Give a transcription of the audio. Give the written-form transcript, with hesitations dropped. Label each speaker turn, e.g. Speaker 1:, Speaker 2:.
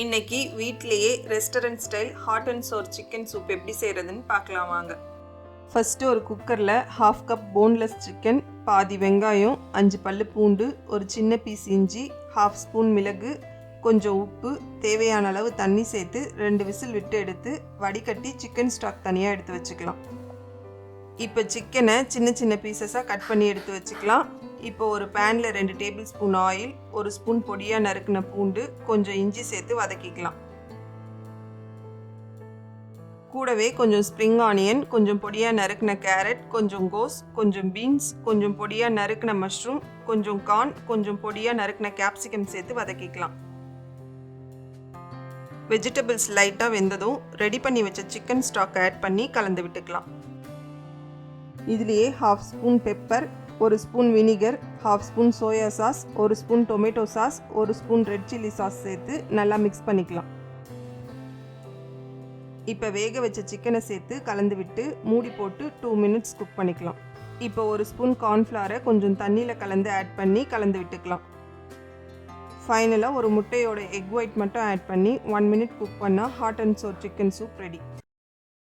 Speaker 1: இன்னைக்கு வீட்டிலேயே restaurant style hot and Chor chicken soup எப்படி செய்கிறதுன்னு பார்க்கலாம் வாங்க. ஃபஸ்ட்டு ஒரு குக்கரில் 1/2 கப் போன்லெஸ் சிக்கன், பாதி வெங்காயம், 5 பல்லு பூண்டு, ஒரு சின்ன பீஸ் இஞ்சி, 1/2 ஸ்பூன் மிளகு, கொஞ்சம் உப்பு, தேவையான அளவு தண்ணி சேர்த்து 2 விசில் விட்டு எடுத்து வடிகட்டி சிக்கன் ஸ்டாக் தனியாக எடுத்து வச்சுக்கலாம். இப்போ சிக்கனை சின்ன சின்ன பீசஸாக கட் பண்ணி எடுத்து வச்சுக்கலாம். இப்போ ஒரு பேனில் 2 டேபிள் ஸ்பூன் ஆயில், 1 ஸ்பூன் பொடியாக நறுக்கின பூண்டு, கொஞ்சம் இஞ்சி சேர்த்து வதக்கிக்கலாம். கூடவே கொஞ்சம் ஸ்ப்ரிங் ஆனியன், கொஞ்சம் பொடியாக நறுக்கின கேரட், கொஞ்சம் கோஸ், கொஞ்சம் பீன்ஸ், கொஞ்சம் பொடியாக நறுக்கின மஷ்ரூம், கொஞ்சம் கார்ன், கொஞ்சம் பொடியாக நறுக்கின கேப்சிகம் சேர்த்து வதக்கிக்கலாம். வெஜிடபிள்ஸ் லைட்டாக வெந்ததும் ரெடி பண்ணி வச்ச சிக்கன் ஸ்டாக் ஆட் பண்ணி கலந்து விட்டுக்கலாம். இதுலேயே 1/2 spoon pepper, 1 spoon vinegar, 1/2 spoon soya sauce, 1 spoon tomato sauce, 1 spoon red chilli sauce சேர்த்து நல்லா மிக்ஸ் பண்ணிக்கலாம். இப்போ வேக வச்ச சிக்கனை சேர்த்து கலந்து விட்டு மூடி போட்டு 2 மினிட்ஸ் குக் பண்ணிக்கலாம். இப்போ 1 ஸ்பூன் கார்ன்ஃப்ளவரை கொஞ்சம் தண்ணியில் கலந்து ஆட் பண்ணி கலந்து விட்டுக்கலாம். ஃபைனலாக ஒரு முட்டையோட எக் ஒயிட் மட்டும் ஆட் பண்ணி 1 மினிட் குக் பண்ணால் hot and Chor chicken soup ready.